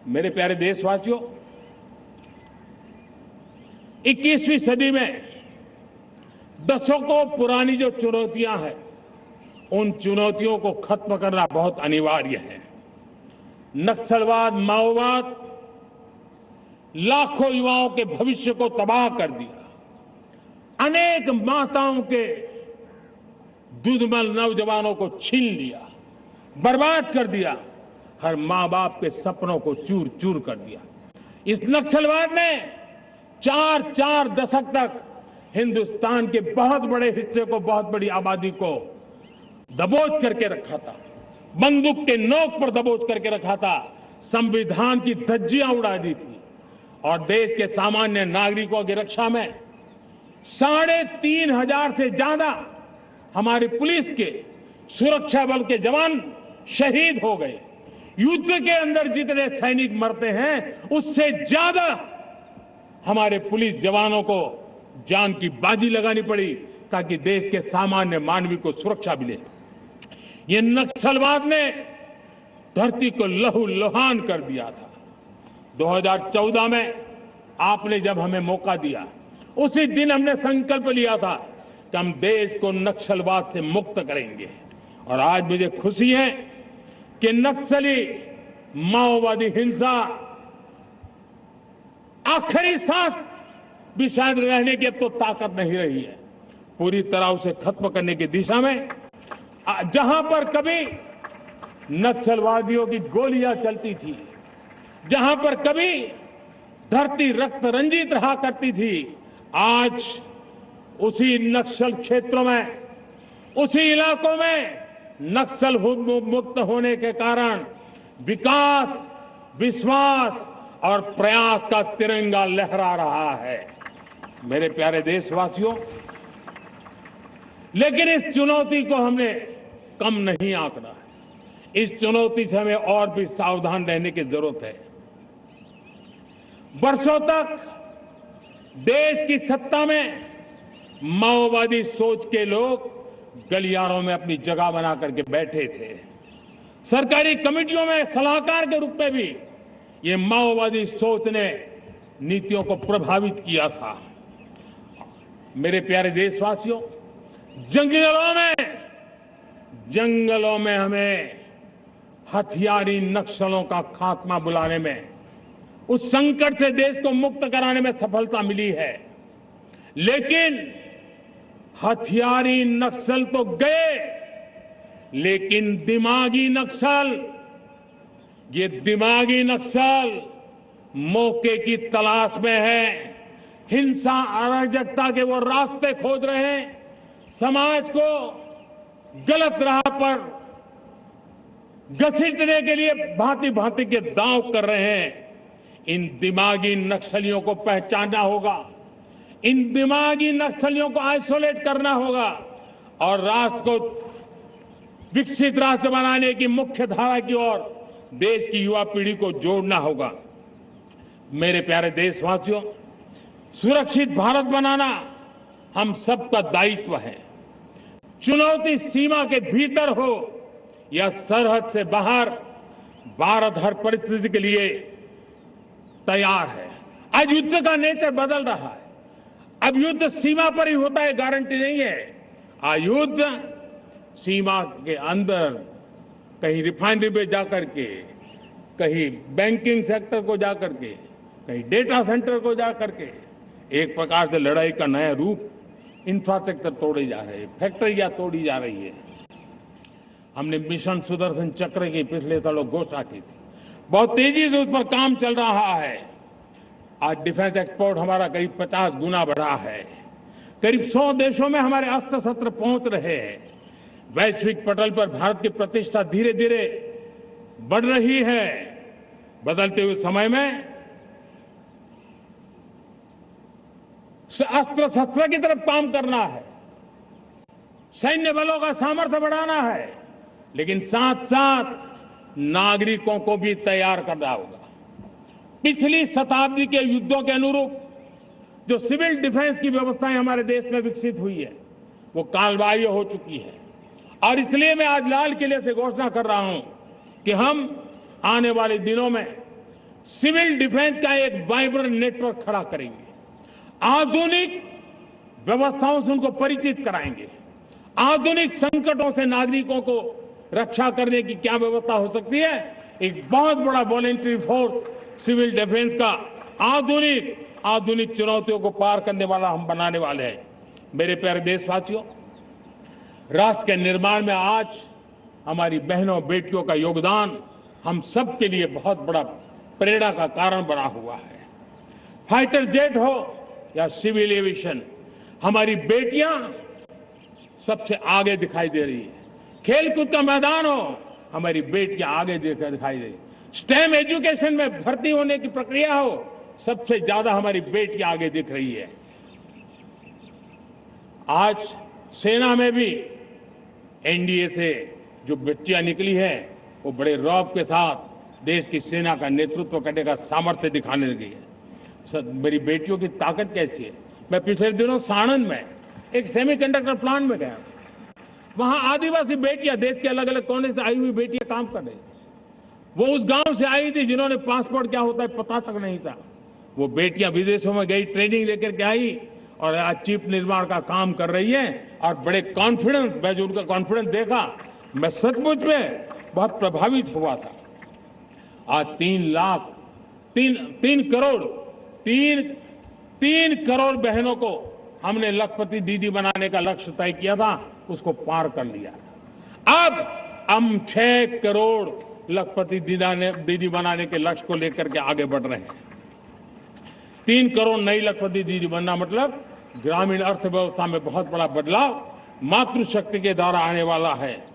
मेरे प्यारे देशवासियों, 21वीं सदी में दशकों पुरानी जो चुनौतियां हैं, उन चुनौतियों को खत्म करना बहुत अनिवार्य है। नक्सलवाद, माओवाद लाखों युवाओं के भविष्य को तबाह कर दिया, अनेक माताओं के दूधमल नौजवानों को छीन लिया, बर्बाद कर दिया, हर मां बाप के सपनों को चूर चूर कर दिया। इस नक्सलवाद ने चार दशक तक हिंदुस्तान के बहुत बड़े हिस्से को, बहुत बड़ी आबादी को दबोच करके रखा था, बंदूक के नोक पर दबोच करके रखा था, संविधान की धज्जियां उड़ा दी थी और देश के सामान्य नागरिकों की रक्षा में 3,500 से ज्यादा हमारी पुलिस के, सुरक्षा बल के जवान शहीद हो गए। युद्ध के अंदर जितने सैनिक मरते हैं, उससे ज्यादा हमारे पुलिस जवानों को जान की बाजी लगानी पड़ी ताकि देश के सामान्य मानवी को सुरक्षा मिले। ये नक्सलवाद ने धरती को लहूलुहान कर दिया था। 2014 में आपने जब हमें मौका दिया, उसी दिन हमने संकल्प लिया था कि हम देश को नक्सलवाद से मुक्त करेंगे। और आज मुझे खुशी है कि नक्सली माओवादी हिंसा आखिरी सांस भी शायद रहने की अब तो ताकत नहीं रही है। पूरी तरह उसे खत्म करने की दिशा में जहां पर कभी नक्सलवादियों की गोलियां चलती थी, जहां पर कभी धरती रक्त रंजित रहा करती थी, आज उसी नक्सल क्षेत्रों में, उसी इलाकों में नक्सल मुक्त होने के कारण विकास, विश्वास और प्रयास का तिरंगा लहरा रहा है। मेरे प्यारे देशवासियों, लेकिन इस चुनौती को हमने कम नहीं आंकना है। इस चुनौती से हमें और भी सावधान रहने की जरूरत है। वर्षों तक देश की सत्ता में माओवादी सोच के लोग गलियारों में अपनी जगह बना करके बैठे थे। सरकारी कमेटियों में सलाहकार के रूप में भी ये माओवादी सोच ने नीतियों को प्रभावित किया था। मेरे प्यारे देशवासियों, जंगलों में हमें हथियारी नक्सलों का खात्मा बुलाने में, उस संकट से देश को मुक्त कराने में सफलता मिली है। लेकिन हथियारी नक्सल तो गए, लेकिन दिमागी नक्सल, ये दिमागी नक्सल मौके की तलाश में है, हिंसा, अराजकता के वो रास्ते खोज रहे हैं, समाज को गलत राह पर घसीटने के लिए भांति भांति के दांव कर रहे हैं। इन दिमागी नक्सलियों को पहचानना होगा, इन दिमागी नक्सलियों को आइसोलेट करना होगा और राष्ट्र को विकसित राष्ट्र बनाने की मुख्य धारा की ओर देश की युवा पीढ़ी को जोड़ना होगा। मेरे प्यारे देशवासियों, सुरक्षित भारत बनाना हम सबका दायित्व है। चुनौती सीमा के भीतर हो या सरहद से बाहर, भारत हर परिस्थिति के लिए तैयार है। आज युद्ध का नेचर बदल रहा है। अब युद्ध सीमा पर ही होता है, गारंटी नहीं है। आज युद्ध सीमा के अंदर, कहीं रिफाइनरी में जाकर के, कहीं बैंकिंग सेक्टर को जाकर के, कहीं डेटा सेंटर को जाकर के, एक प्रकार से लड़ाई का नया रूप, इंफ्रास्ट्रक्चर तोड़े जा रहे हैं, फैक्ट्रियां तोड़ी जा रही है। हमने मिशन सुदर्शन चक्र की पिछले सालों घोषणा की थी, बहुत तेजी से उस पर काम चल रहा है। आज डिफेंस एक्सपोर्ट हमारा करीब 50 गुना बढ़ा है। करीब 100 देशों में हमारे अस्त्र शस्त्र पहुंच रहे हैं। वैश्विक पटल पर भारत की प्रतिष्ठा धीरे धीरे बढ़ रही है। बदलते हुए समय में अस्त्र शस्त्र की तरफ काम करना है, सैन्य बलों का सामर्थ्य बढ़ाना है, लेकिन साथ साथ नागरिकों को भी तैयार करना होगा। पिछली शताब्दी के युद्धों के अनुरूप जो सिविल डिफेंस की व्यवस्थाएं हमारे देश में विकसित हुई है, वो कालबाह्य हो चुकी है। और इसलिए मैं आज लाल किले से घोषणा कर रहा हूं कि हम आने वाले दिनों में सिविल डिफेंस का एक वाइब्रेंट नेटवर्क खड़ा करेंगे, आधुनिक व्यवस्थाओं से उनको परिचित कराएंगे, आधुनिक संकटों से नागरिकों को रक्षा करने की क्या व्यवस्था हो सकती है, एक बहुत बड़ा वॉलेंटरी फोर्स सिविल डिफेंस का आधुनिक चुनौतियों को पार करने वाला हम बनाने वाले हैं। मेरे प्यारे देशवासियों, राष्ट्र के निर्माण में आज हमारी बहनों बेटियों का योगदान हम सब के लिए बहुत बड़ा प्रेरणा का कारण बना हुआ है। फाइटर जेट हो या सिविल एविएशन, हमारी बेटियां सबसे आगे दिखाई दे रही है। खेलकूद का मैदान हो, हमारी बेटियां आगे दिखाई दे रही। स्टेम एजुकेशन में भर्ती होने की प्रक्रिया हो, सबसे ज्यादा हमारी बेटियां आगे दिख रही है। आज सेना में भी एनडीए से जो बच्चियां निकली हैं, वो बड़े रौब के साथ देश की सेना का नेतृत्व करने का सामर्थ्य दिखाने लगी है। मेरी बेटियों की ताकत कैसी है। मैं पिछले दिनों साणंद में एक सेमीकंडक्टर प्लांट में गया, वहां आदिवासी बेटियां, देश के अलग अलग कोने से आई हुई बेटियां काम कर रही थी। वो उस गांव से आई थी जिन्होंने पासपोर्ट क्या होता है पता तक नहीं था। वो बेटियां विदेशों में गई, ट्रेनिंग लेकर के आई और आज चिप निर्माण का काम कर रही है और बड़े कॉन्फिडेंस, मैं जो उनका कॉन्फिडेंस देखा, मैं सचमुच में बहुत प्रभावित हुआ था। आज 3 करोड़ बहनों को हमने लखपति दीदी बनाने का लक्ष्य तय किया था, उसको पार कर लिया। अब हम 6 करोड़ लखपति दीदी बनाने के लक्ष्य को लेकर के आगे बढ़ रहे हैं। 3 करोड़ नई लखपति दीदी बनना मतलब ग्रामीण अर्थव्यवस्था में बहुत बड़ा बदलाव मातृशक्ति के द्वारा आने वाला है।